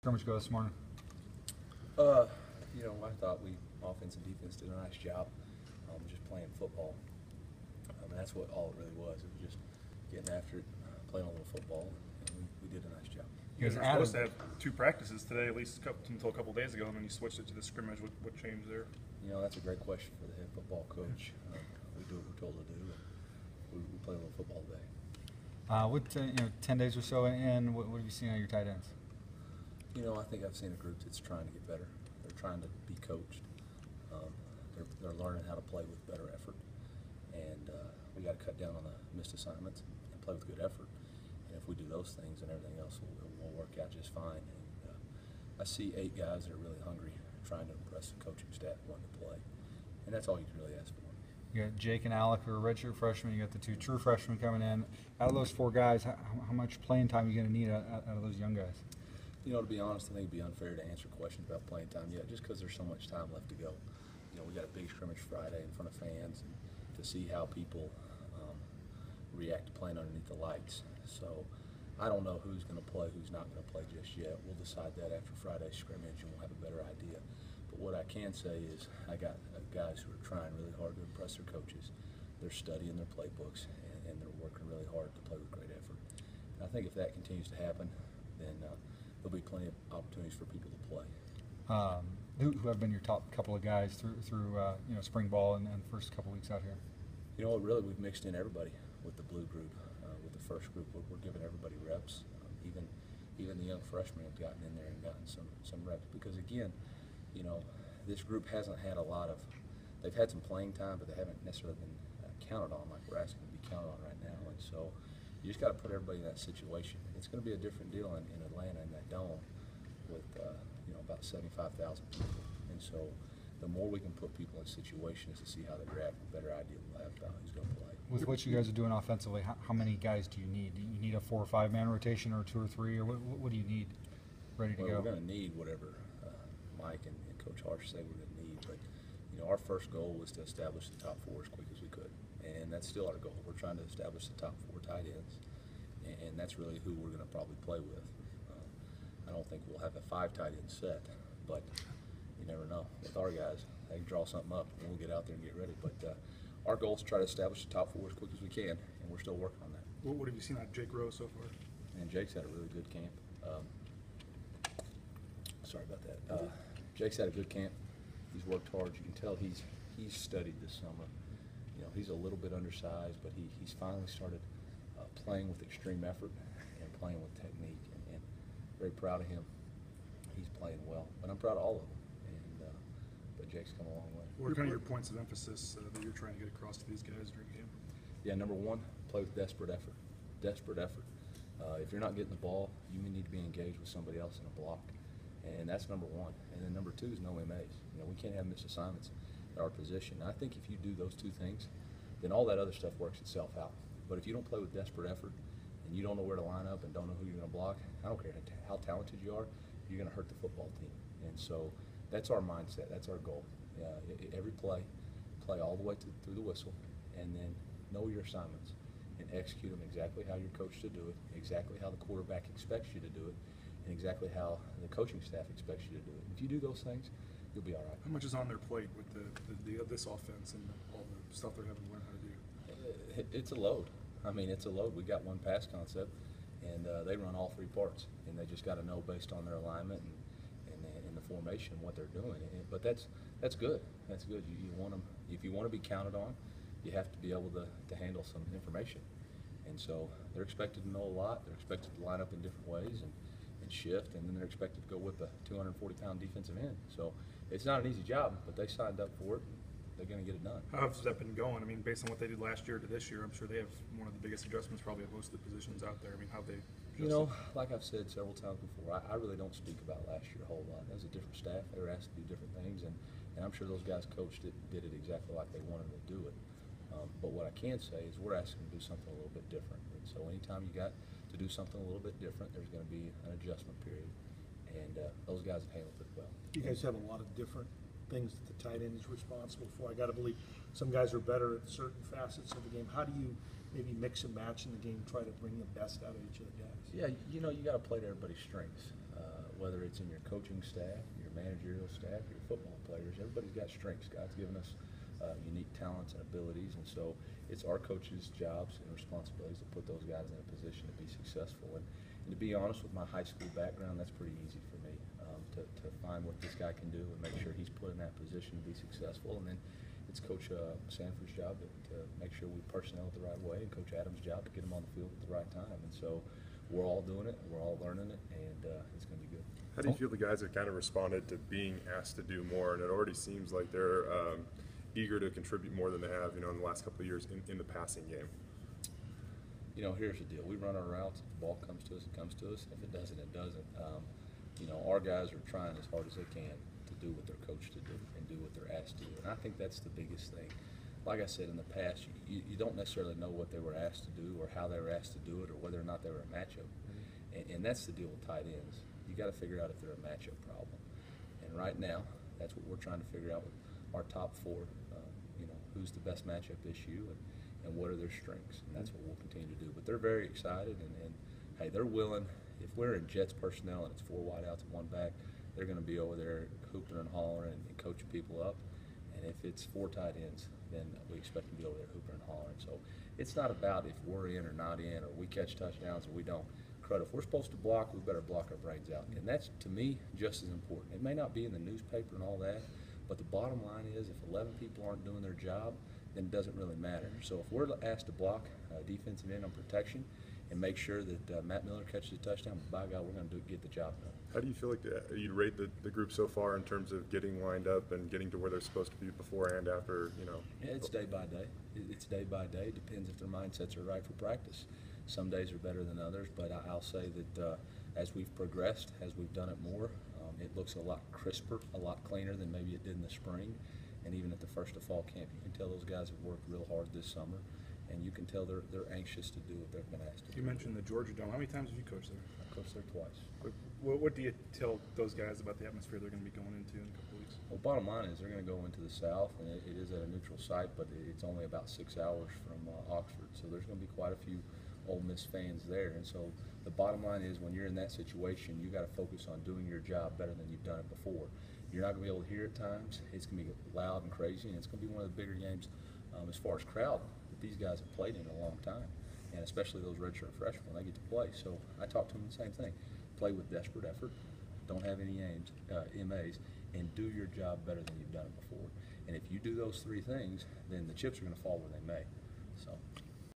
Scrimmage go this morning? I thought we, offense and defense, did a nice job just playing football. And that's what all it really was. It was just getting after it, playing a little football, and we did a nice job. You guys were supposed to have two practices today, at least until a couple days ago, and then you switched it to the scrimmage. What changed there? That's a great question for the head football coach. We do what we're told to do. We play a little football today. With 10 days or so in, what have you seen on your tight ends? I think I've seen a group that's trying to get better. They're trying to be coached. They're learning how to play with better effort, and we got to cut down on the missed assignments and play with good effort. And if we do those things, then everything else will work out just fine. And I see 8 guys that are really hungry, trying to impress the coaching staff, wanting to play, and that's all you can really ask for. You got Jake and Alec, who are redshirt freshmen. You got the 2 true freshmen coming in. Out of those 4 guys, how much playing time are you going to need out of those young guys? To be honest, I think it'd be unfair to answer questions about playing time yet, just because there's so much time left to go. We got a big scrimmage Friday in front of fans, and to see how people react to playing underneath the lights. So I don't know who's going to play, who's not going to play just yet. We'll decide that after Friday's scrimmage, and we'll have a better idea. But what I can say is I got guys who are trying really hard to impress their coaches. They're studying their playbooks, and they're working really hard to play with great effort. And I think if that continues to happen, then there'll be plenty of opportunities for people to play. Who have been your top couple of guys through spring ball and the first couple weeks out here? Really we've mixed in everybody with the blue group. With the first group, we're giving everybody reps. Even the young freshmen have gotten in there and gotten some reps, because again, this group hasn't had a lot of. They've had some playing time, but they haven't necessarily been counted on like we're asking to be counted on right now. And so you just got to put everybody in that situation. It's going to be a different deal in Atlanta in that dome with about 75,000 people. And so the more we can put people in situations to see how they react, the better idea we'll have about who's going to play. With what you guys are doing offensively, how many guys do you need? Do you need a 4 or 5 man rotation, or 2 or 3, or what do you need ready to go? We're going to need whatever Mike and Coach Harsh say we're going to need. But our first goal was to establish the top 4 as quick as we could, and that's still our goal. We're trying to establish the top 4 tight ends, and that's really who we're going to probably play with. I don't think we'll have a 5 tight end set, but you never know. With our guys, they can draw something up, and we'll get out there and get ready. But our goal is to try to establish the top 4 as quick as we can, and we're still working on that. What have you seen out of Jake Rose so far? And Jake's had a really good camp. Sorry about that. Jake's had a good camp. He's worked hard. You can tell he's studied this summer. He's a little bit undersized, but he's finally started playing with extreme effort and playing with technique, and very proud of him. He's playing well, but I'm proud of all of them. But Jake's come a long way. What are kind of your points of emphasis that you're trying to get across to these guys during camp? Yeah, number 1, play with desperate effort. Desperate effort. If you're not getting the ball, you need to be engaged with somebody else in a block, and that's number 1. And then number 2 is no MAs. We can't have missed assignments at our position. And I think if you do those 2 things, then all that other stuff works itself out. But if you don't play with desperate effort, and you don't know where to line up and don't know who you're going to block, I don't care how talented you are, you're going to hurt the football team. And so that's our mindset. That's our goal. Every play all the way through the whistle, and then know your assignments and execute them exactly how you're coached to do it, exactly how the quarterback expects you to do it, and exactly how the coaching staff expects you to do it. If you do those things, you'll be all right. How much is on their plate with this offense and all the stuff they're having to learn how to do? It's a load. It's a load. We got one pass concept, and they run all 3 parts, and they just got to know based on their alignment and the formation what they're doing. But that's good. That's good. You want them. If you want to be counted on, you have to be able to handle some information. And so they're expected to know a lot. They're expected to line up in different ways and shift, and then they're expected to go whip a 240-pound defensive end. So it's not an easy job, but they signed up for it. They're going to get it done. How has that been going? Based on what they did last year to this year, I'm sure they have one of the biggest adjustments probably at most of the positions out there. How they adjusted? Like I've said several times before, I really don't speak about last year a whole lot. That was a different staff. They were asked to do different things, and I'm sure those guys coached it, did it exactly like they wanted to do it. But what I can say is we're asking them to do something a little bit different. And so anytime you got to do something a little bit different, there's going to be an adjustment period, and those guys have handled it well. You guys have a lot of different things that the tight end is responsible for. I got to believe some guys are better at certain facets of the game. How do you maybe mix and match in the game, try to bring the best out of each of the guys? Yeah, you got to play to everybody's strengths. whether it's in your coaching staff, your managerial staff, your football players. Everybody's got strengths. God's given us unique talents and abilities, and so it's our coaches' jobs and responsibilities to put those guys in a position to be successful. And to be honest, with my high school background, that's pretty easy for me to find what this guy can do and make sure he's put in that position to be successful. And then it's Coach Sanford's job to make sure we personnel it the right way, and Coach Adams' job to get them on the field at the right time. And so we're all doing it, we're all learning it, and it's going to be good. How do you feel the guys have kind of responded to being asked to do more? And it already seems like they're eager to contribute more than they have, in the last couple of years in the passing game. Here's the deal. We run our routes. If the ball comes to us, it comes to us. If it doesn't, it doesn't. Our guys are trying as hard as they can to do what they're coached to do and do what they're asked to do. And I think that's the biggest thing. Like I said in the past, you don't necessarily know what they were asked to do or how they were asked to do it or whether or not they were a matchup. And that's the deal with tight ends. You got to figure out if they're a matchup problem. And right now, that's what we're trying to figure out with our top four. Who's the best matchup issue and what are their strengths, and that's what we'll continue to do. But they're very excited, and hey, they're willing. If we're in Jets personnel and it's 4 wideouts and 1 back, they're going to be over there hooping and hollering and coaching people up. And if it's 4 tight ends, then we expect them to be over there hooping and hollering. So it's not about if we're in or not in, or we catch touchdowns or we don't. If we're supposed to block, we better block our brains out. And that's, to me, just as important. It may not be in the newspaper and all that, but the bottom line is if 11 people aren't doing their job, then it doesn't really matter. So if we're asked to block defensive end on protection and make sure that Matt Miller catches a touchdown, by God, we're going to get the job done. How do you feel like you'd rate the group so far in terms of getting lined up and getting to where they're supposed to be before and after, Yeah, it's day by day. It's day by day. It depends if their mindsets are right for practice. Some days are better than others, but I'll say that as we've progressed, as we've done it more, it looks a lot crisper, a lot cleaner than maybe it did in the spring. And even at the first of fall camp, you can tell those guys have worked real hard this summer, and you can tell they're anxious to do what they've been asked to do. You mentioned the Georgia Dome. How many times have you coached there? I coached there twice. What do you tell those guys about the atmosphere they're going to be going into in a couple weeks? Well, bottom line is they're going to go into the South, and it is at a neutral site, but it's only about 6 hours from Oxford, so there's going to be quite a few Ole Miss fans there. And so the bottom line is when you're in that situation, you got to focus on doing your job better than you've done it before. You're not going to be able to hear at times. It's going to be loud and crazy, and it's going to be one of the bigger games as far as crowd that these guys have played in a long time, and especially those redshirt freshmen when they get to play. So I talked to them the same thing. Play with desperate effort, don't have any MAs, and do your job better than you've done it before. And if you do those 3 things, then the chips are going to fall where they may.